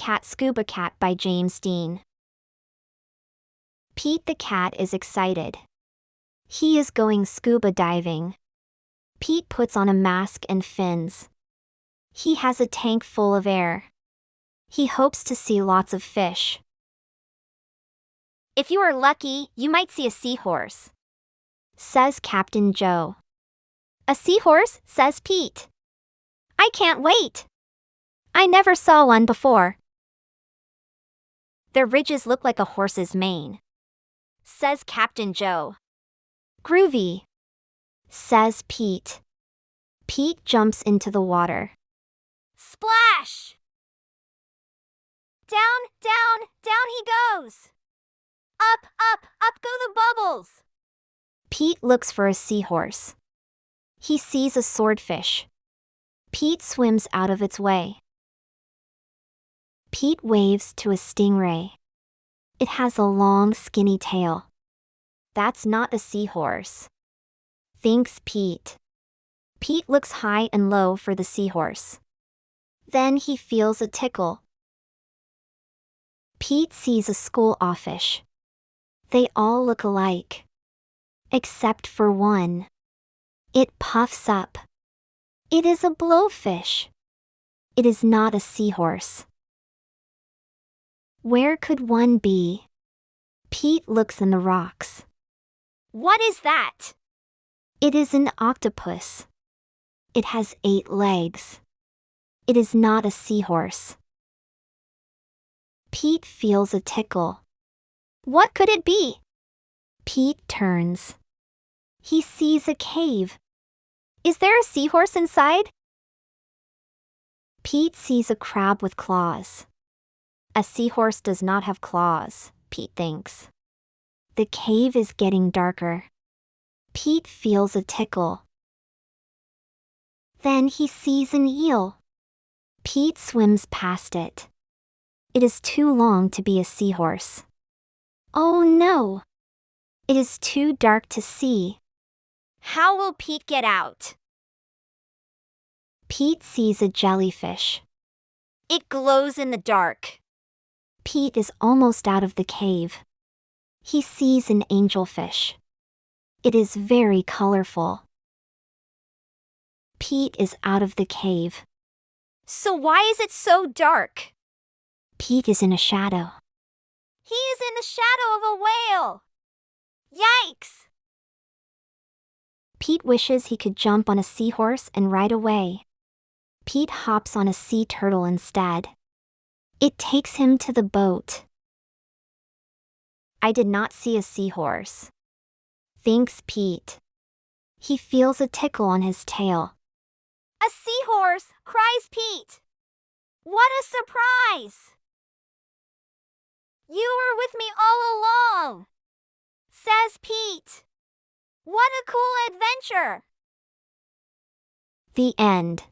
Cat Scuba Cat by James Dean. Pete the cat is excited. He is going scuba diving. Pete puts on a mask and fins. He has a tank full of air. He hopes to see lots of fish. If you are lucky, you might see a seahorse, says Captain Joe. A seahorse, says Pete. I can't wait. I never saw one before. Their ridges look like a horse's mane, says Captain Joe. Groovy, says Pete. Pete jumps into the water. Splash! Down, down, down he goes. Up, up, up go the bubbles. Pete looks for a seahorse. He sees a swordfish. Pete swims out of its way. Pete waves to a stingray. It has a long, skinny tail. That's not a seahorse, thinks Pete. Pete looks high and low for the seahorse. Then he feels a tickle. Pete sees a school offish. They all look alike, except for one. It puffs up. It is a blowfish. It is not a seahorse. Where could one be? Pete looks in the rocks. What is that? It is an octopus. It has 8 legs. It is not a seahorse. Pete feels a tickle. What could it be? Pete turns. He sees a cave. Is there a seahorse inside? Pete sees a crab with claws. A seahorse does not have claws, Pete thinks. The cave is getting darker. Pete feels a tickle. Then he sees an eel. Pete swims past it. It is too long to be a seahorse. Oh no! It is too dark to see. How will Pete get out? Pete sees a jellyfish. It glows in the dark. Pete is almost out of the cave. He sees an angelfish. It is very colorful. Pete is out of the cave. So why is it so dark? Pete is in a shadow. He is in the shadow of a whale. Yikes! Pete wishes he could jump on a seahorse and ride away. Pete hops on a sea turtle instead. It takes him to the boat. I did not see a seahorse, thinks Pete. He feels a tickle on his tail. A seahorse, cries Pete. What a surprise! You were with me all along, says Pete. What a cool adventure! The end.